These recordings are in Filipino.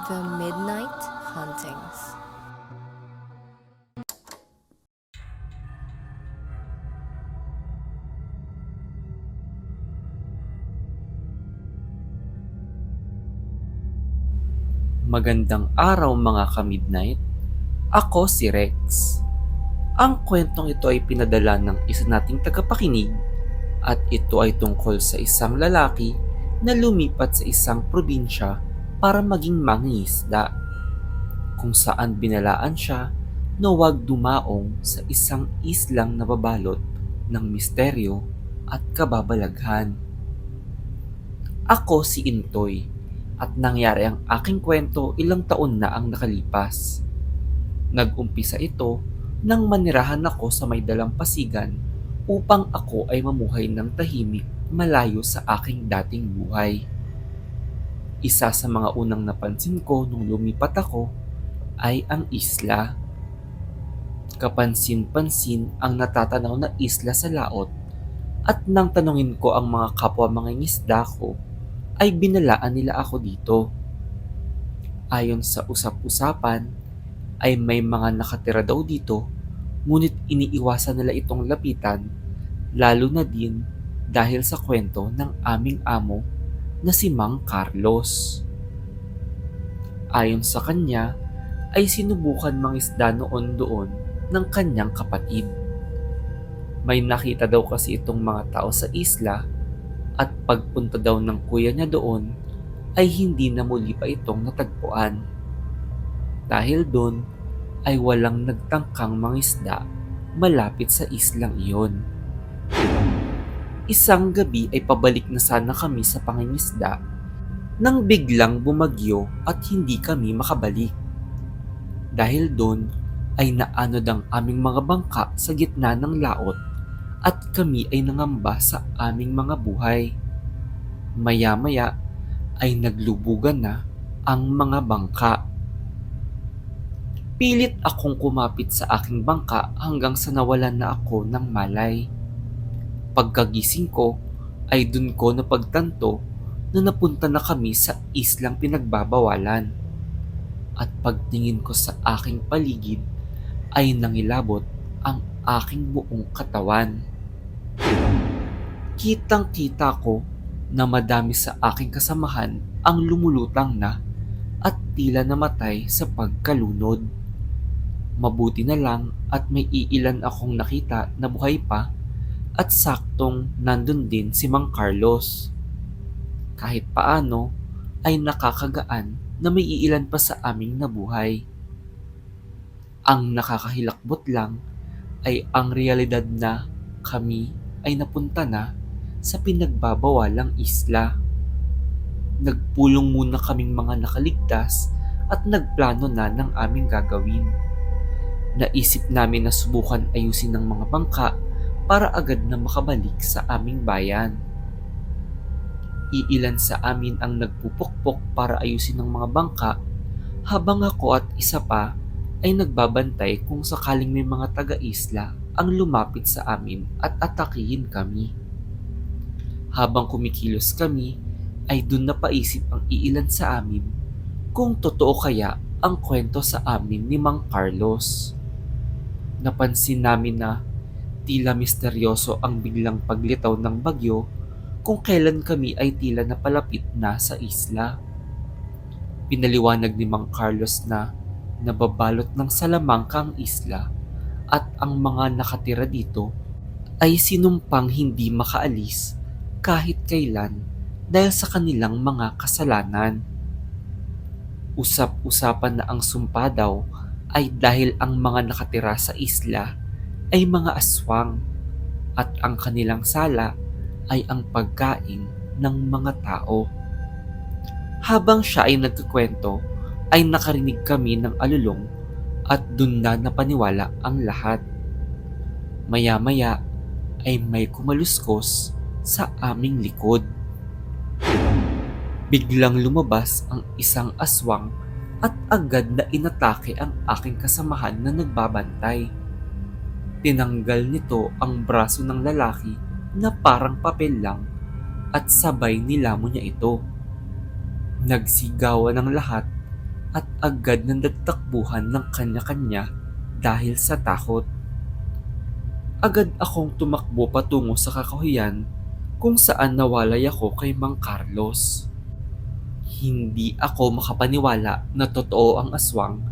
The Midnight Hauntings. Magandang araw mga ka-midnight. Ako si Rex. Ang kwentong ito ay pinadala ng isa nating tagapakinig at ito ay tungkol sa isang lalaki na lumipat sa isang probinsya para maging mangingisda, kung saan binalaan siya na huwag dumaong sa isang islang nababalot ng misteryo at kababalaghan. Ako si Intoy at nangyari ang aking kwento ilang taon na ang nakalipas. Nag-umpisa ito nang manirahan ako sa may dalampasigan upang ako ay mamuhay ng tahimik malayo sa aking dating buhay. Isa sa mga unang napansin ko nung lumipat ako ay ang isla. Kapansin-pansin ang natatanaw na isla sa laot at nang tanungin ko ang mga kapwa mangingisda ko ay binalaan nila ako dito. Ayon sa usap-usapan ay may mga nakatira daw dito, ngunit iniiwasan nila itong lapitan, lalo na din dahil sa kwento ng aming amo na si Mang Carlos. Ayon sa kanya ay sinubukan mangisda noon doon ng kanyang kapatid. May nakita daw kasi itong mga tao sa isla at pagpunta daw ng kuya niya doon ay hindi na muli pa itong natagpuan. Dahil doon ay walang nagtangkang mangisda malapit sa islang iyon. Isang gabi ay pabalik na sana kami sa pangingisda nang biglang bumagyo at hindi kami makabalik. Dahil doon ay naanod ang aming mga bangka sa gitna ng laot at kami ay nangamba sa aming mga buhay. Maya-maya ay naglubugan na ang mga bangka. Pilit akong kumapit sa aking bangka hanggang sa nawalan na ako ng malay. Pagkagising ko ay dun ko napagtanto na napunta na kami sa islang pinagbabawalan. At pagtingin ko sa aking paligid ay nangilabot ang aking buong katawan. Kitang-kita ko na madami sa aking kasamahan ang lumulutang na at tila namatay sa pagkalunod. Mabuti na lang at may iilan akong nakita na buhay pa at saktong nandun din si Mang Carlos. Kahit paano ay nakakagaan na may iilan pa sa aming nabuhay. Ang nakakahilakbot lang ay ang realidad na kami ay napunta na sa pinagbabawalang isla. Nagpulong muna kaming mga nakaligtas at nagplano na ng aming gagawin. Naisip namin na subukan ayusin ng mga bangka para agad na makabalik sa aming bayan. Iilan sa amin ang nagpupukpok para ayusin ng mga bangka habang ako at isa pa ay nagbabantay kung sakaling may mga taga-isla ang lumapit sa amin at atakihin kami. Habang kumikilos kami ay dun napaisip ang iilan sa amin kung totoo kaya ang kwento sa amin ni Mang Carlos. Napansin namin na tila misteryoso ang biglang paglitaw ng bagyo kung kailan kami ay tila napalapit na sa isla. Pinaliwanag ni Mang Carlos na nababalot ng salamangka ang isla at ang mga nakatira dito ay sinumpang hindi makaalis kahit kailan dahil sa kanilang mga kasalanan. Usap-usapan na ang sumpa daw ay dahil ang mga nakatira sa isla ay mga aswang at ang kanilang sala ay ang pagkain ng mga tao. Habang siya ay nagkukwento ay nakarinig kami ng alulong at dun na napaniwala ang lahat. Maya-maya ay may kumaluskos sa aming likod. Biglang lumabas ang isang aswang at agad na inatake ang aking kasamahan na nagbabantay. Tinanggal nito ang braso ng lalaki na parang papel lang at sabay nilamon niya ito. Nagsigawan ng lahat at agad na nagtakbuhan ng kanya-kanya dahil sa takot. Agad akong tumakbo patungo sa kakahuyan kung saan nawalay ako kay Mang Carlos. Hindi ako makapaniwala na totoo ang aswang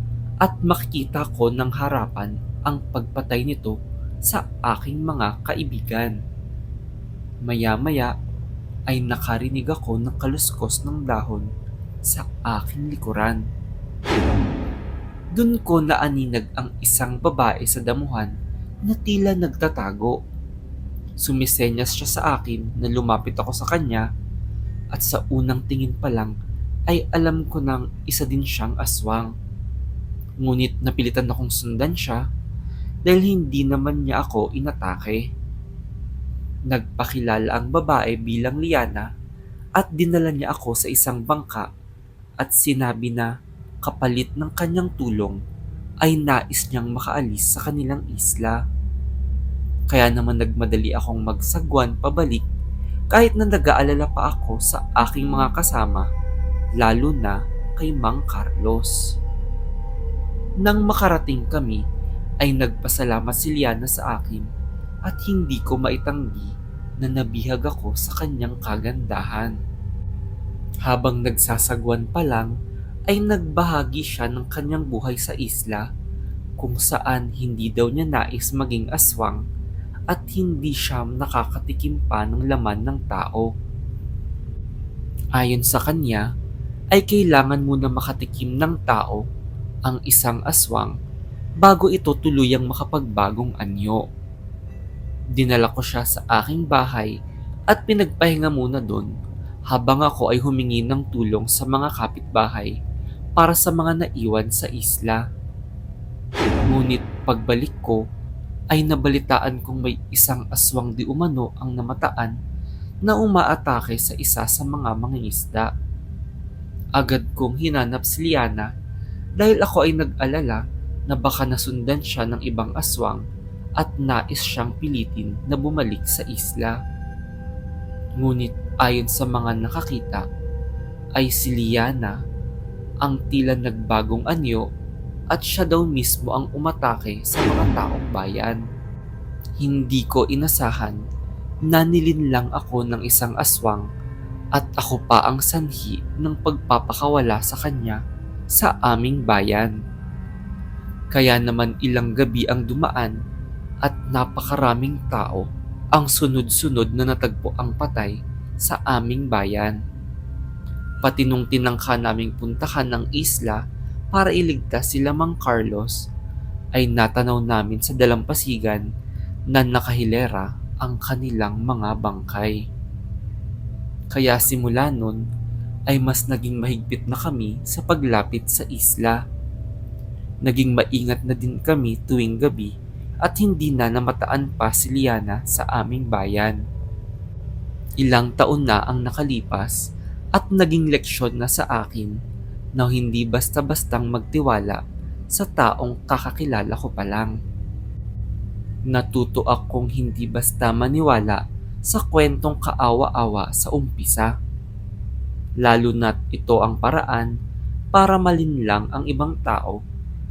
at makikita ko ng harapan ang pagpatay nito sa aking mga kaibigan. Maya-maya ay nakarinig ako ng kaluskos ng dahon sa aking likuran. Doon ko naaninag ang isang babae sa damuhan na tila nagtatago. Sumisenyas siya sa akin na lumapit ako sa kanya at sa unang tingin pa lang ay alam ko nang isa din siyang aswang. Ngunit napilitan akong sundan siya dahil hindi naman niya ako inatake. Nagpakilala ang babae bilang Liana at dinala niya ako sa isang bangka at sinabi na kapalit ng kanyang tulong ay nais niyang makaalis sa kanilang isla. Kaya naman nagmadali akong magsagwan pabalik kahit na nag-aalala pa ako sa aking mga kasama, lalo na kay Mang Carlos. Nang makarating kami ay nagpasalamat si Liana sa akin at hindi ko maitanggi na nabihag ako sa kanyang kagandahan. Habang nagsasagwan pa lang ay nagbahagi siya ng kanyang buhay sa isla kung saan hindi daw niya nais maging aswang at hindi siya nakakatikim pa ng laman ng tao. Ayon sa kanya, ay kailangan muna makatikim ng tao ang isang aswang bago ito tuluyang makapagbagong anyo. Dinala ko siya sa aking bahay at pinagpahinga muna doon habang ako ay humingi ng tulong sa mga kapitbahay para sa mga naiwan sa isla. Ngunit pagbalik ko ay nabalitaan kong may isang aswang di umano ang namataan na umaatake sa isa sa mga mangingisda. Agad kong hinanap si Liana dahil ako ay nag-alala na baka nasundan siya ng ibang aswang at nais siyang pilitin na bumalik sa isla. Ngunit ayon sa mga nakakita ay si Liana ang tila nagbagong anyo at siya daw mismo ang umatake sa mga taong bayan. Hindi ko inasahan na nilinlang ako ng isang aswang at ako pa ang sanhi ng pagpapakawala sa kanya sa aming bayan. Kaya naman ilang gabi ang dumaan at napakaraming tao ang sunod-sunod na natagpo ang patay sa aming bayan. Pati nung tinangka naming puntahan ng isla para iligtas sila Mang Carlos, ay natanaw namin sa dalampasigan na nakahilera ang kanilang mga bangkay. Kaya simula nun ay mas naging mahigpit na kami sa paglapit sa isla. Naging maingat na din kami tuwing gabi at hindi na namataan pa si Liana sa aming bayan. Ilang taon na ang nakalipas at naging leksyon na sa akin na hindi basta-bastang magtiwala sa taong kakakilala ko pa lang. Natuto akong hindi basta maniwala sa kwentong kaawa-awa sa umpisa. Lalo na't ito ang paraan para malinlang ang ibang tao,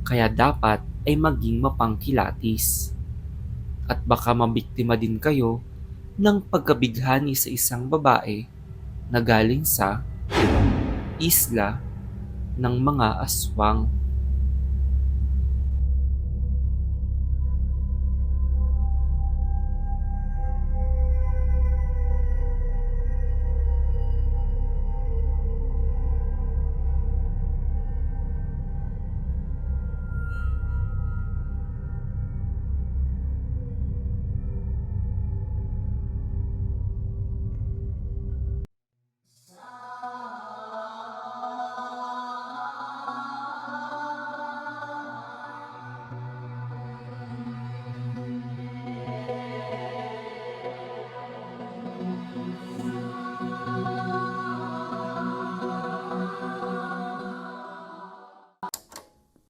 kaya dapat ay maging mapangkilatis. At baka mabiktima din kayo ng pagkabighani sa isang babae na galing sa isla ng mga aswang.